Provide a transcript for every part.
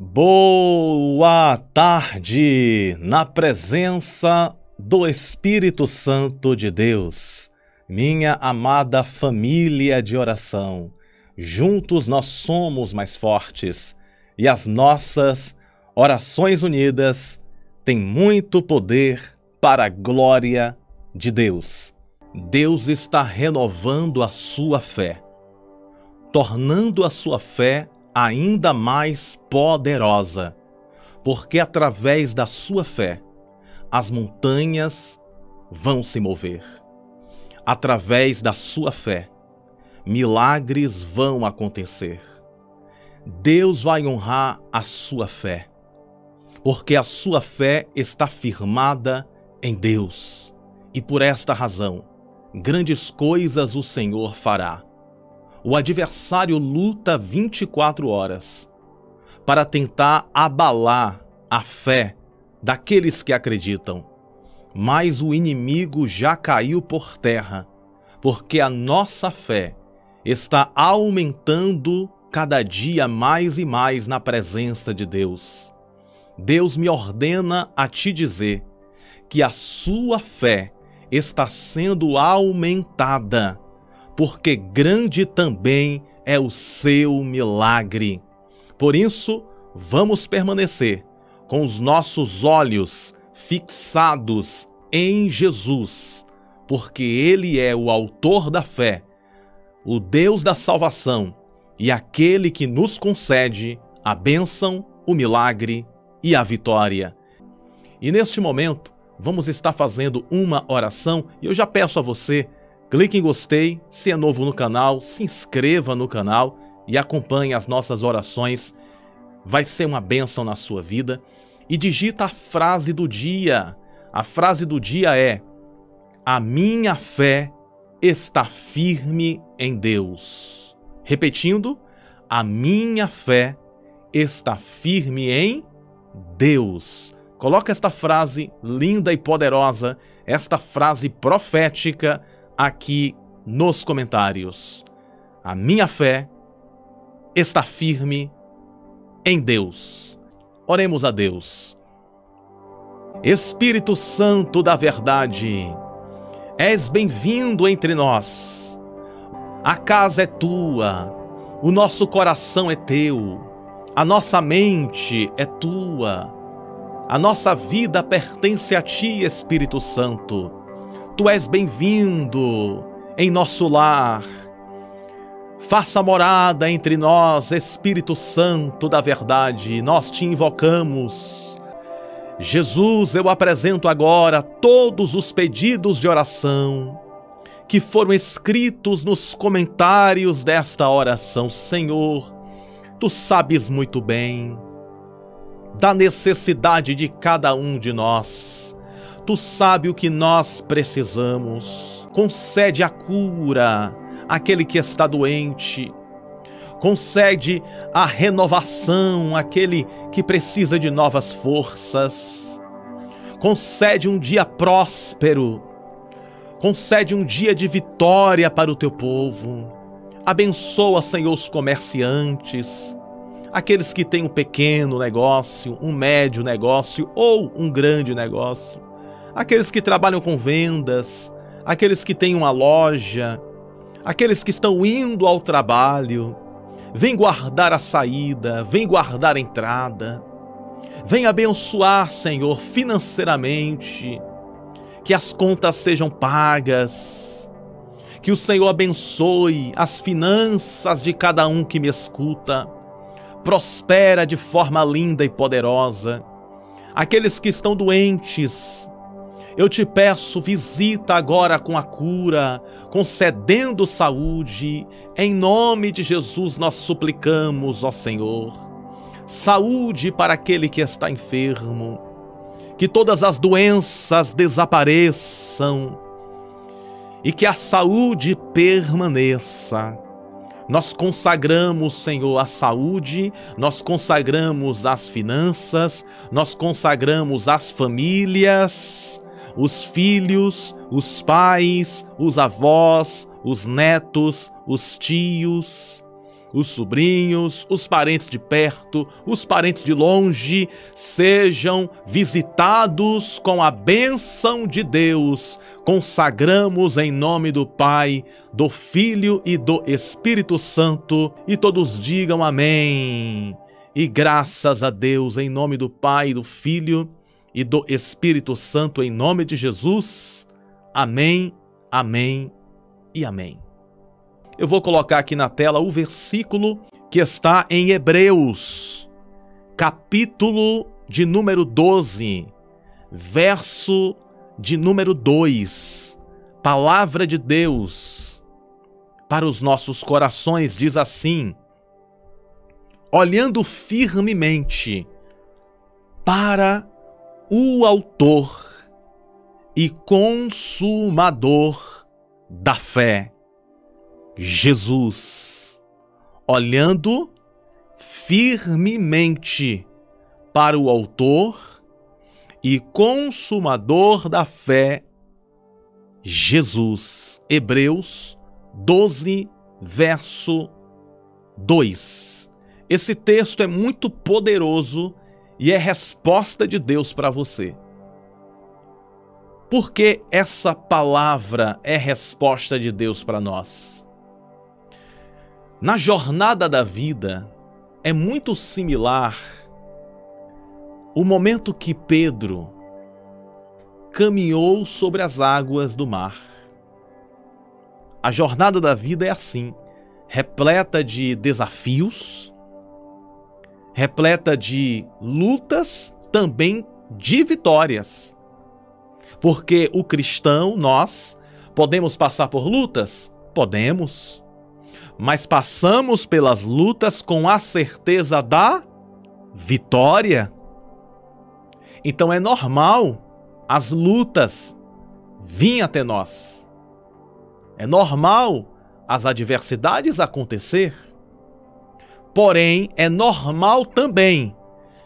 Boa tarde, na presença do Espírito Santo de Deus, minha amada família de oração. Juntos nós somos mais fortes e as nossas orações unidas têm muito poder para a glória de Deus. Deus está renovando a sua fé, tornando a sua fé ainda mais poderosa, porque através da sua fé as montanhas vão se mover. Através da sua fé, milagres vão acontecer. Deus vai honrar a sua fé, porque a sua fé está firmada em Deus, e por esta razão, grandes coisas o Senhor fará. O adversário luta 24 horas para tentar abalar a fé daqueles que acreditam. Mas o inimigo já caiu por terra, porque a nossa fé está aumentando cada dia mais e mais na presença de Deus. Deus me ordena a te dizer que a sua fé está sendo aumentada, porque grande também é o seu milagre. Por isso, vamos permanecer com os nossos olhos fixados em Jesus, porque Ele é o autor da fé, o Deus da salvação e aquele que nos concede a bênção, o milagre e a vitória. E neste momento, vamos estar fazendo uma oração e eu já peço a você, clique em gostei, se é novo no canal, se inscreva no canal e acompanhe as nossas orações. Vai ser uma bênção na sua vida. E digita a frase do dia. A frase do dia é: a minha fé está firme em Deus. Repetindo, a minha fé está firme em Deus. Coloca esta frase linda e poderosa, esta frase profética aqui nos comentários. A minha fé está firme em Deus. Oremos a Deus. Espírito Santo da verdade, és bem-vindo entre nós. A casa é tua, o nosso coração é teu, a nossa mente é tua, a nossa vida pertence a ti, Espírito Santo. Tu és bem-vindo em nosso lar. Faça morada entre nós, Espírito Santo da verdade. Nós te invocamos. Jesus, eu apresento agora todos os pedidos de oração que foram escritos nos comentários desta oração. Senhor, tu sabes muito bem da necessidade de cada um de nós. Tu sabe o que nós precisamos. Concede a cura àquele que está doente. Concede a renovação àquele que precisa de novas forças. Concede um dia próspero. Concede um dia de vitória para o teu povo. Abençoa, Senhor, os comerciantes, aqueles que têm um pequeno negócio, um médio negócio ou um grande negócio. Aqueles que trabalham com vendas, aqueles que têm uma loja, aqueles que estão indo ao trabalho. Vem guardar a saída, vem guardar a entrada. Vem abençoar, Senhor, financeiramente, que as contas sejam pagas. Que o Senhor abençoe as finanças de cada um que me escuta. Prospera de forma linda e poderosa. Aqueles que estão doentes, eu te peço, visita agora com a cura, concedendo saúde. Em nome de Jesus nós suplicamos, ó Senhor. Saúde para aquele que está enfermo. Que todas as doenças desapareçam e que a saúde permaneça. Nós consagramos, Senhor, a saúde, nós consagramos as finanças, nós consagramos as famílias, os filhos, os pais, os avós, os netos, os tios. os sobrinhos, os parentes de perto, os parentes de longe, sejam visitados com a bênção de Deus. Consagramos em nome do Pai, do Filho e do Espírito Santo, e todos digam amém. E graças a Deus, em nome do Pai, do Filho e do Espírito Santo, em nome de Jesus. Amém, amém e amém. Eu vou colocar aqui na tela o versículo que está em Hebreus, capítulo de número 12, verso de número 2. Palavra de Deus para os nossos corações diz assim: olhando firmemente para o autor e consumador da fé, Jesus. Olhando firmemente para o autor e consumador da fé, Jesus. Hebreus 12, verso 2. Esse texto é muito poderoso e é resposta de Deus para você. Por que essa palavra é resposta de Deus para nós? Na jornada da vida, é muito similar o momento que Pedro caminhou sobre as águas do mar. A jornada da vida é assim, repleta de desafios, repleta de lutas, também de vitórias. Porque o cristão, nós, podemos passar por lutas? Podemos. Mas passamos pelas lutas com a certeza da vitória. Então é normal as lutas virem até nós. É normal as adversidades acontecer. Porém, é normal também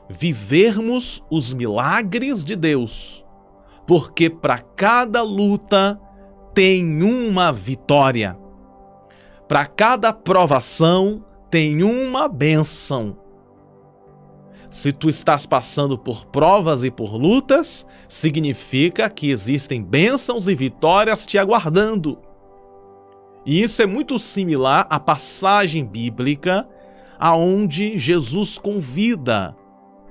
vivermos os milagres de Deus, porque para cada luta tem uma vitória. Para cada provação tem uma bênção. Se tu estás passando por provas e por lutas, significa que existem bênçãos e vitórias te aguardando. E isso é muito similar à passagem bíblica aonde Jesus convida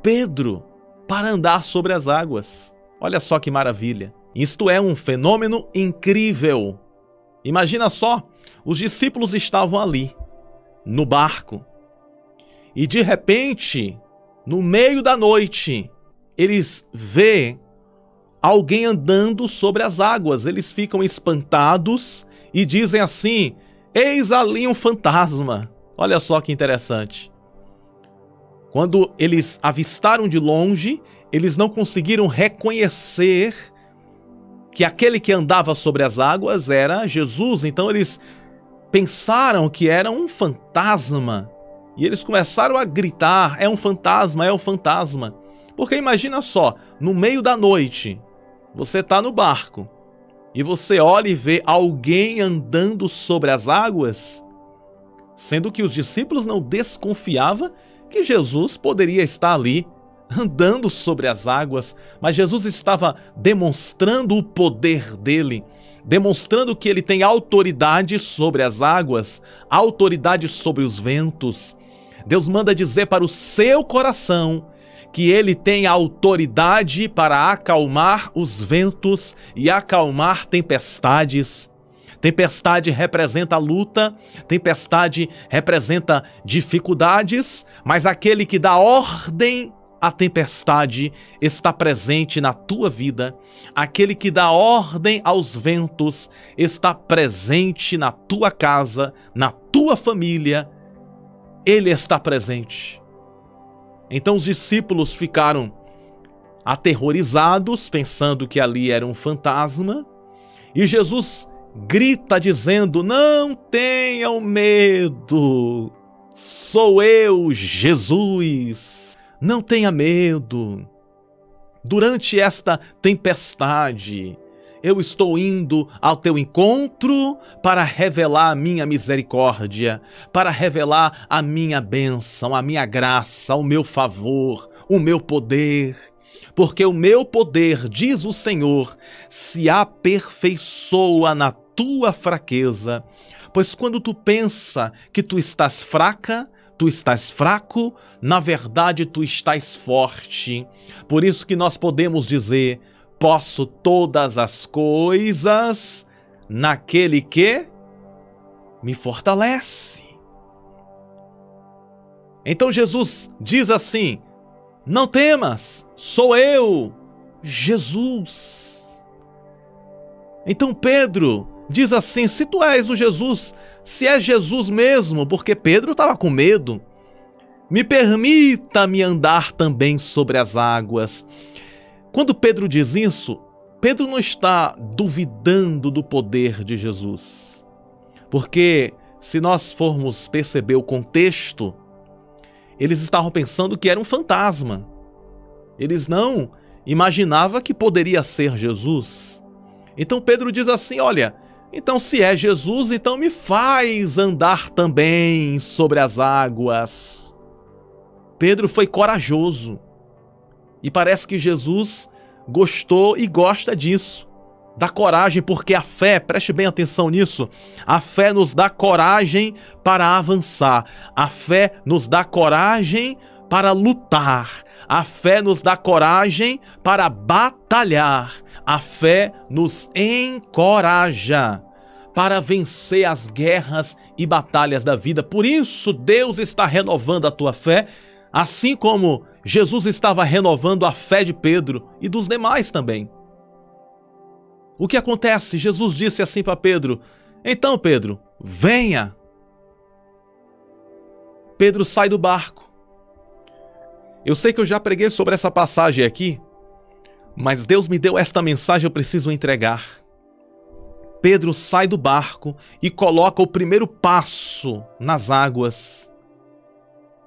Pedro para andar sobre as águas. Olha só que maravilha. Isto é um fenômeno incrível. Imagina só, os discípulos estavam ali, no barco, e de repente, no meio da noite, eles vêem alguém andando sobre as águas. Eles ficam espantados e dizem assim: eis ali um fantasma. Olha só que interessante. Quando eles avistaram de longe, eles não conseguiram reconhecer que aquele que andava sobre as águas era Jesus. Então eles pensaram que era um fantasma. E eles começaram a gritar: é um fantasma, é um fantasma. Porque imagina só, no meio da noite, você está no barco e você olha e vê alguém andando sobre as águas, sendo que os discípulos não desconfiavam que Jesus poderia estar ali andando sobre as águas, mas Jesus estava demonstrando o poder dele, demonstrando que ele tem autoridade sobre as águas, autoridade sobre os ventos. Deus manda dizer para o seu coração que ele tem a autoridade para acalmar os ventos e acalmar tempestades. Tempestade representa luta, tempestade representa dificuldades, mas aquele que dá ordem à tempestade está presente na tua vida. Aquele que dá ordem aos ventos está presente na tua casa, na tua família. Ele está presente. Então os discípulos ficaram aterrorizados, pensando que ali era um fantasma, e Jesus grita dizendo: não tenham medo, sou eu, Jesus, não tenha medo. Durante esta tempestade, eu estou indo ao teu encontro para revelar a minha misericórdia, para revelar a minha bênção, a minha graça, o meu favor, o meu poder. Porque o meu poder, diz o Senhor, se aperfeiçoa na tua fraqueza. Pois quando tu pensa que tu estás fraca, tu estás fraco, na verdade tu estás forte. Por isso que nós podemos dizer: posso todas as coisas naquele que me fortalece. Então Jesus diz assim: não temas, sou eu, Jesus. Então Pedro diz assim: se tu és o Jesus, se é Jesus mesmo, porque Pedro estava com medo, me permita-me andar também sobre as águas. Quando Pedro diz isso, Pedro não está duvidando do poder de Jesus. Porque se nós formos perceber o contexto, eles estavam pensando que era um fantasma. Eles não imaginavam que poderia ser Jesus. Então Pedro diz assim: olha, então se é Jesus, então me faz andar também sobre as águas. Pedro foi corajoso. E parece que Jesus gostou e gosta disso, da coragem, porque a fé, preste bem atenção nisso, a fé nos dá coragem para avançar, a fé nos dá coragem para lutar, a fé nos dá coragem para batalhar, a fé nos encoraja para vencer as guerras e batalhas da vida. Por isso Deus está renovando a tua fé, assim como Jesus estava renovando a fé de Pedro e dos demais também. O que acontece? Jesus disse assim para Pedro: então Pedro, venha. Pedro sai do barco. Eu sei que eu já preguei sobre essa passagem aqui, mas Deus me deu esta mensagem, eu preciso entregar. Pedro sai do barco e coloca o primeiro passo nas águas.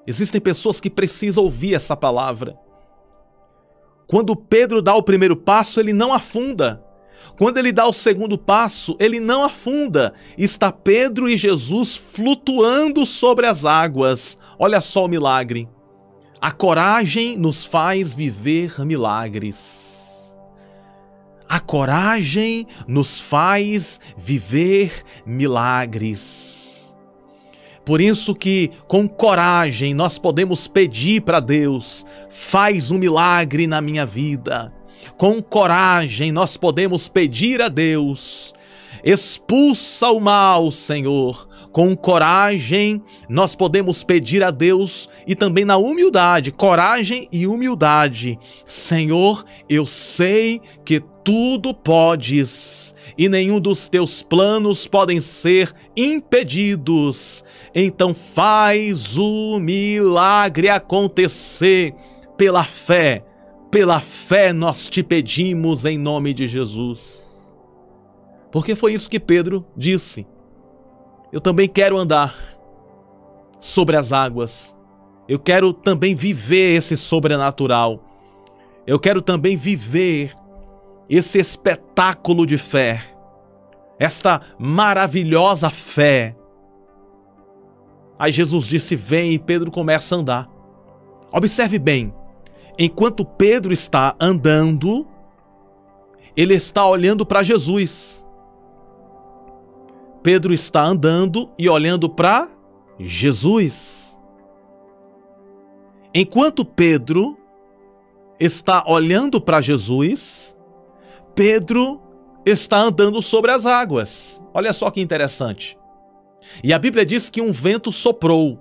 Existem pessoas que precisam ouvir essa palavra. Quando Pedro dá o primeiro passo, ele não afunda. Quando ele dá o segundo passo, ele não afunda. Está Pedro e Jesus flutuando sobre as águas. Olha só o milagre. A coragem nos faz viver milagres. A coragem nos faz viver milagres. Por isso que com coragem nós podemos pedir para Deus: faz um milagre na minha vida. Com coragem nós podemos pedir a Deus: expulsa o mal, Senhor. Com coragem nós podemos pedir a Deus, e também na humildade, coragem e humildade: Senhor, eu sei que tudo podes e nenhum dos teus planos podem ser impedidos. Então faz o milagre acontecer pela fé. Pela fé nós te pedimos em nome de Jesus. Porque foi isso que Pedro disse. Eu também quero andar sobre as águas. Eu quero também viver esse sobrenatural. Eu quero também viver esse espetáculo de fé. Esta maravilhosa fé. Aí Jesus disse: vem, e Pedro começa a andar. Observe bem. Enquanto Pedro está andando, ele está olhando para Jesus. Pedro está andando e olhando para Jesus. Enquanto Pedro está olhando para Jesus, Pedro está andando sobre as águas. Olha só que interessante. E a Bíblia diz que um vento soprou.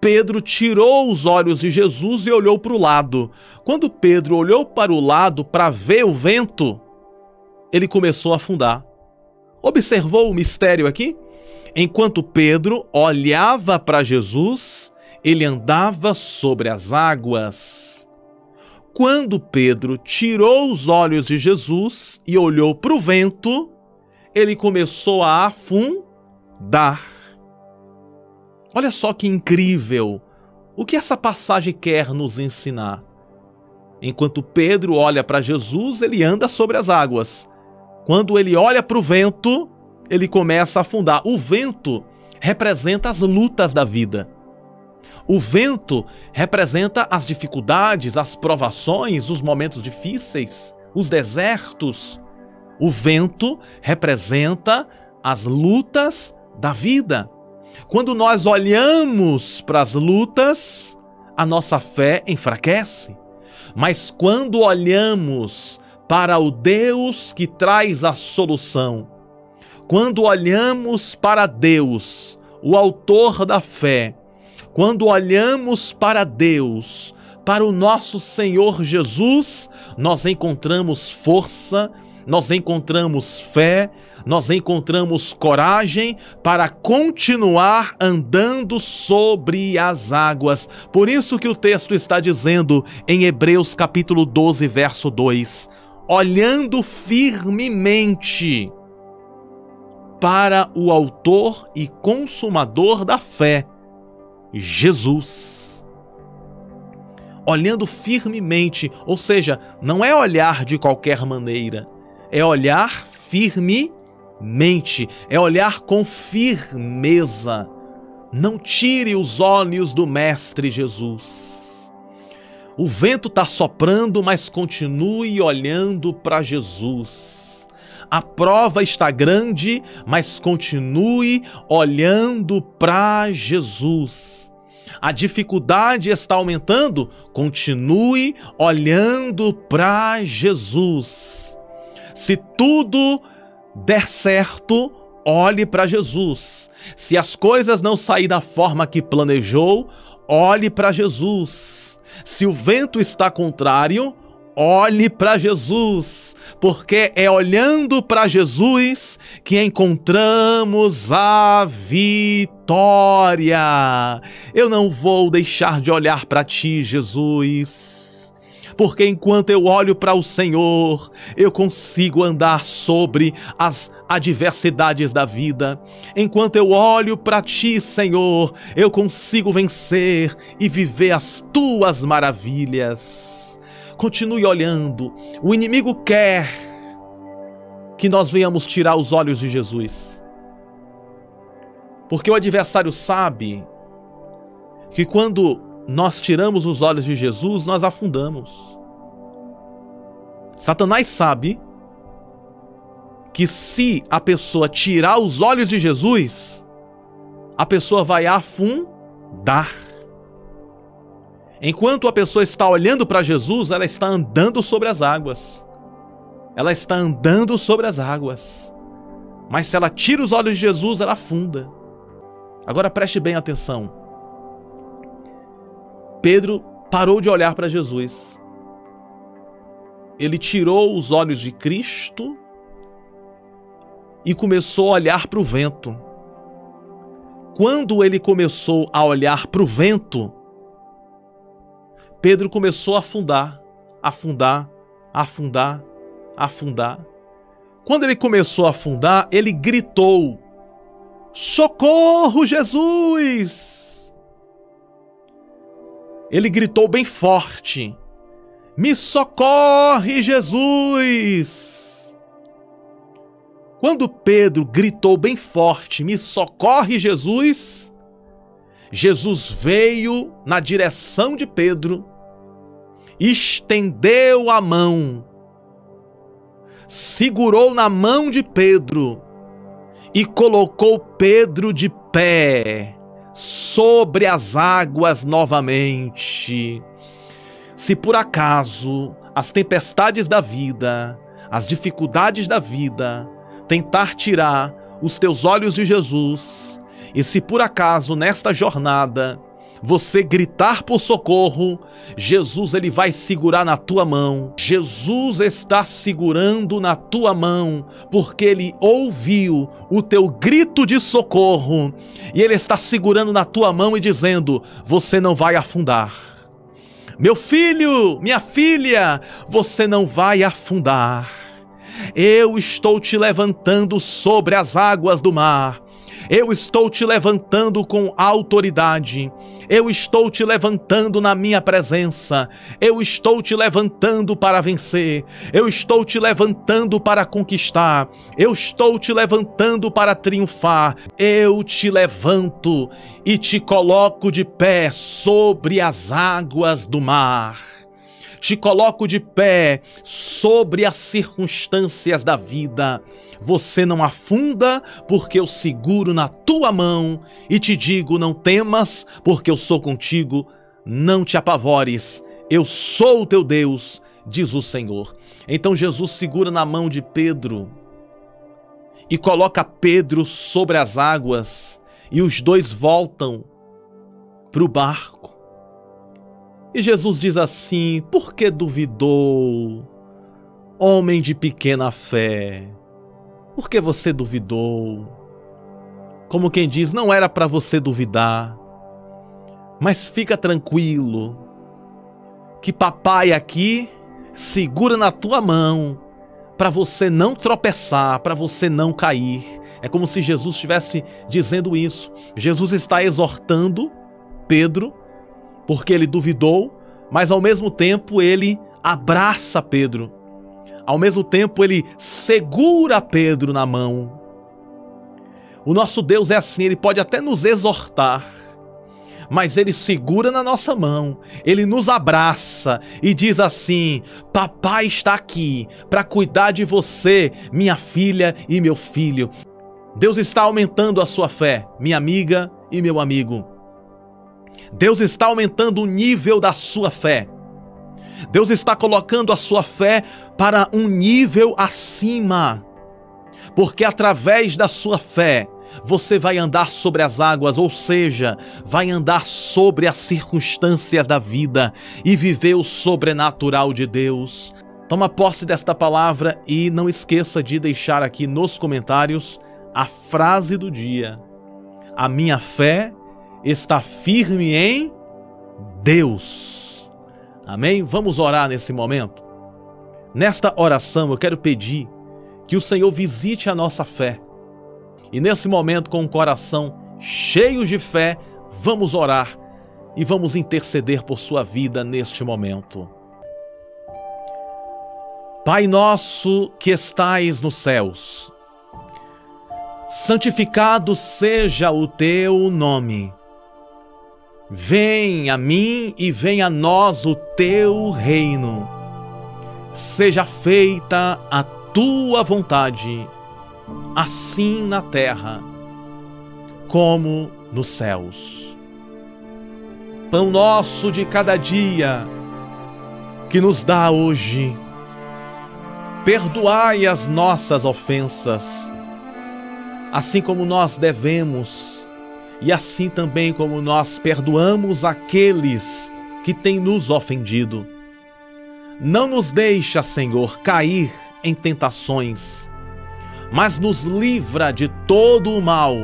Pedro tirou os olhos de Jesus e olhou para o lado. Quando Pedro olhou para o lado para ver o vento, ele começou a afundar. Observou o mistério aqui? Enquanto Pedro olhava para Jesus, ele andava sobre as águas. Quando Pedro tirou os olhos de Jesus e olhou para o vento, ele começou a afundar. Olha só que incrível! O que essa passagem quer nos ensinar? Enquanto Pedro olha para Jesus, ele anda sobre as águas. Quando ele olha para o vento, ele começa a afundar. O vento representa as lutas da vida. O vento representa as dificuldades, as provações, os momentos difíceis, os desertos. O vento representa as lutas da vida. Quando nós olhamos para as lutas, a nossa fé enfraquece. Mas quando olhamos para o Deus que traz a solução, quando olhamos para Deus, o autor da fé, quando olhamos para Deus, para o nosso Senhor Jesus, nós encontramos força, nós encontramos fé, nós encontramos coragem para continuar andando sobre as águas. Por isso que o texto está dizendo em Hebreus capítulo 12, verso 2, olhando firmemente para o autor e consumador da fé, Jesus. Olhando firmemente, ou seja, não é olhar de qualquer maneira, é olhar firmemente, é olhar com firmeza. Não tire os olhos do Mestre Jesus. O vento está soprando, mas continue olhando para Jesus. A prova está grande, mas continue olhando para Jesus. A dificuldade está aumentando, continue olhando para Jesus. Se tudo der certo, olhe para Jesus. Se as coisas não saírem da forma que planejou, olhe para Jesus. Se o vento está contrário, olhe para Jesus, porque é olhando para Jesus que encontramos a vitória. Eu não vou deixar de olhar para ti, Jesus, porque enquanto eu olho para o Senhor, eu consigo andar sobre as adversidades da vida. Enquanto eu olho para ti, Senhor, eu consigo vencer e viver as tuas maravilhas. Continue olhando. O inimigo quer que nós venhamos tirar os olhos de Jesus, porque o adversário sabe que quando nós tiramos os olhos de Jesus, nós afundamos. Satanás sabe que se a pessoa tirar os olhos de Jesus, a pessoa vai afundar. Enquanto a pessoa está olhando para Jesus, ela está andando sobre as águas. Ela está andando sobre as águas. Mas se ela tira os olhos de Jesus, ela afunda. Agora preste bem atenção. Pedro parou de olhar para Jesus. Ele tirou os olhos de Cristo e começou a olhar para o vento. Quando ele começou a olhar para o vento, Pedro começou a afundar, afundar, afundar, afundar. Quando ele começou a afundar, ele gritou: "Socorro, Jesus!" Ele gritou bem forte: "Me socorre, Jesus!" Quando Pedro gritou bem forte: "Me socorre, Jesus!", Jesus veio na direção de Pedro, estendeu a mão, segurou na mão de Pedro e colocou Pedro de pé sobre as águas novamente. Se por acaso as tempestades da vida, as dificuldades da vida tentar tirar os teus olhos de Jesus, e se por acaso nesta jornada você gritar por socorro, Jesus ele vai segurar na tua mão. Jesus está segurando na tua mão, porque ele ouviu o teu grito de socorro, e ele está segurando na tua mão e dizendo: você não vai afundar. Meu filho, minha filha, você não vai afundar. Eu estou te levantando sobre as águas do mar. Eu estou te levantando com autoridade. Eu estou te levantando na minha presença. Eu estou te levantando para vencer. Eu estou te levantando para conquistar. Eu estou te levantando para triunfar. Eu te levanto e te coloco de pé sobre as águas do mar. Te coloco de pé sobre as circunstâncias da vida. Você não afunda, porque eu seguro na tua mão e te digo: não temas, porque eu sou contigo. Não te apavores, eu sou o teu Deus, diz o Senhor. Então Jesus segura na mão de Pedro e coloca Pedro sobre as águas, e os dois voltam para o barco. E Jesus diz assim: por que duvidou, homem de pequena fé? Por que você duvidou? Como quem diz, não era para você duvidar. Mas fica tranquilo, que papai aqui segura na tua mão para você não tropeçar, para você não cair. É como se Jesus estivesse dizendo isso. Jesus está exortando Pedro, porque ele duvidou, mas ao mesmo tempo ele abraça Pedro. Ao mesmo tempo ele segura Pedro na mão. O nosso Deus é assim, ele pode até nos exortar, mas ele segura na nossa mão, ele nos abraça e diz assim: papai está aqui para cuidar de você, minha filha e meu filho. Deus está aumentando a sua fé, minha amiga e meu amigo. Deus está aumentando o nível da sua fé. Deus está colocando a sua fé para um nível acima. Porque através da sua fé, você vai andar sobre as águas, ou seja, vai andar sobre as circunstâncias da vida e viver o sobrenatural de Deus. Toma posse desta palavra e não esqueça de deixar aqui nos comentários a frase do dia: a minha fé está firme em Deus. Amém? Vamos orar nesse momento? Nesta oração eu quero pedir que o Senhor visite a nossa fé. E nesse momento, com o coração cheio de fé, vamos orar e vamos interceder por sua vida neste momento. Pai nosso que estais nos céus, santificado seja o teu nome. Venha a mim e venha a nós o teu reino. Seja feita a tua vontade, assim na terra como nos céus. Pão nosso de cada dia, que nos dá hoje. Perdoai as nossas ofensas, assim como nós devemos, e assim também como nós perdoamos aqueles que têm nos ofendido. Não nos deixa, Senhor, cair em tentações, mas nos livra de todo o mal,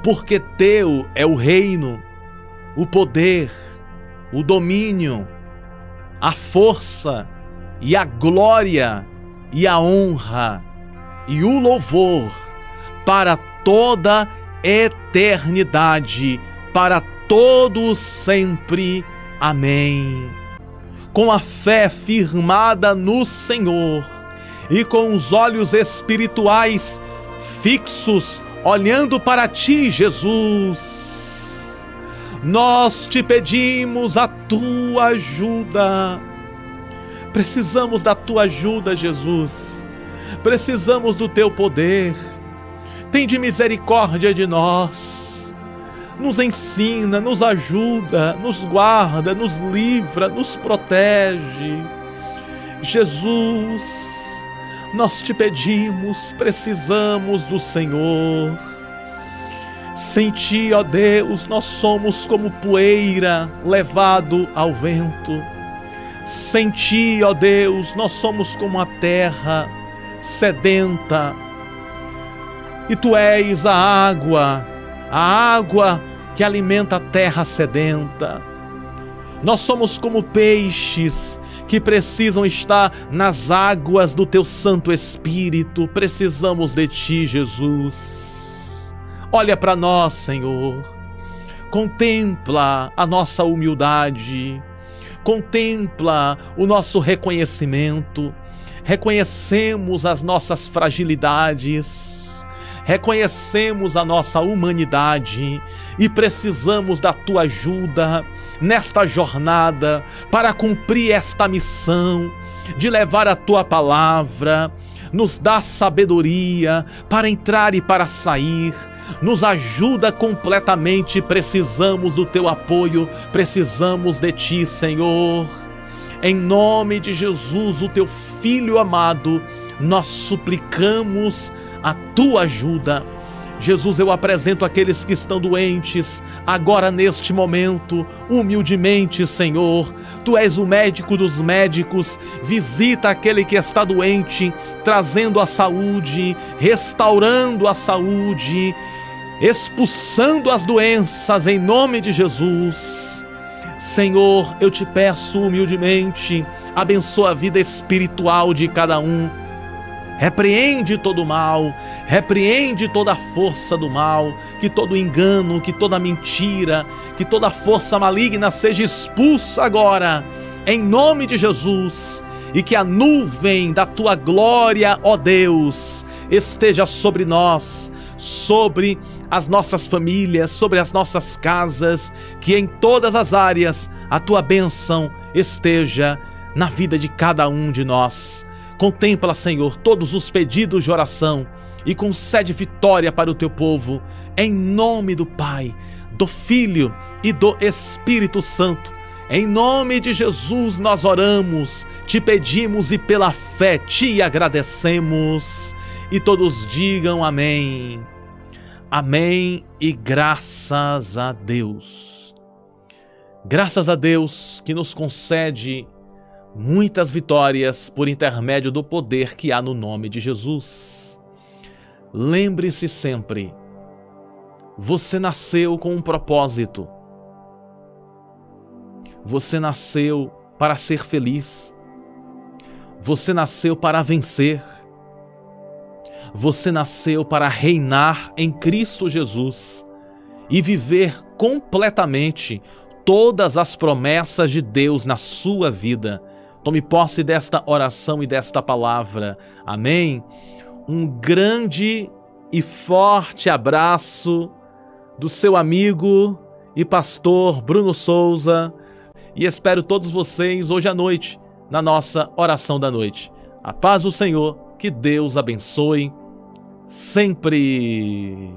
porque teu é o reino, o poder, o domínio, a força e a glória e a honra e o louvor para toda eternidade, para todo sempre. Amém. Com a fé firmada no Senhor e com os olhos espirituais fixos, olhando para ti, Jesus, nós te pedimos a tua ajuda. Precisamos da tua ajuda, Jesus. Precisamos do teu poder. Tende misericórdia de nós. Nos ensina, nos ajuda, nos guarda, nos livra, nos protege. Jesus, nós te pedimos, precisamos do Senhor. Sem ti, ó Deus, nós somos como poeira levado ao vento. Sem ti, ó Deus, nós somos como a terra sedenta. E tu és a água que alimenta a terra sedenta. Nós somos como peixes que precisam estar nas águas do teu Santo Espírito. Precisamos de ti, Jesus. Olha para nós, Senhor. Contempla a nossa humildade. Contempla o nosso reconhecimento. Reconhecemos as nossas fragilidades. Reconhecemos a nossa humanidade e precisamos da tua ajuda nesta jornada para cumprir esta missão de levar a tua palavra. Nos dá sabedoria para entrar e para sair. Nos ajuda completamente. Precisamos do teu apoio. Precisamos de ti, Senhor. Em nome de Jesus, o teu Filho amado, nós suplicamos a tua ajuda. Jesus, eu apresento aqueles que estão doentes, agora neste momento, humildemente, Senhor. Tu és o médico dos médicos, visita aquele que está doente, trazendo a saúde, restaurando a saúde, expulsando as doenças em nome de Jesus. Senhor, eu te peço humildemente, abençoa a vida espiritual de cada um. Repreende todo o mal, repreende toda a força do mal, que todo engano, que toda mentira, que toda força maligna seja expulsa agora, em nome de Jesus, e que a nuvem da tua glória, ó Deus, esteja sobre nós, sobre as nossas famílias, sobre as nossas casas, que em todas as áreas a tua bênção esteja na vida de cada um de nós. Contempla, Senhor, todos os pedidos de oração e concede vitória para o teu povo, em nome do Pai, do Filho e do Espírito Santo. Em nome de Jesus nós oramos, te pedimos e pela fé te agradecemos. E todos digam amém. Amém e graças a Deus. Graças a Deus que nos concede muitas vitórias por intermédio do poder que há no nome de Jesus. Lembre-se sempre, você nasceu com um propósito. Você nasceu para ser feliz. Você nasceu para vencer. Você nasceu para reinar em Cristo Jesus e viver completamente todas as promessas de Deus na sua vida. Tome posse desta oração e desta palavra. Amém? Um grande e forte abraço do seu amigo e pastor Bruno Souza. E espero todos vocês hoje à noite na nossa oração da noite. A paz do Senhor, que Deus abençoe sempre.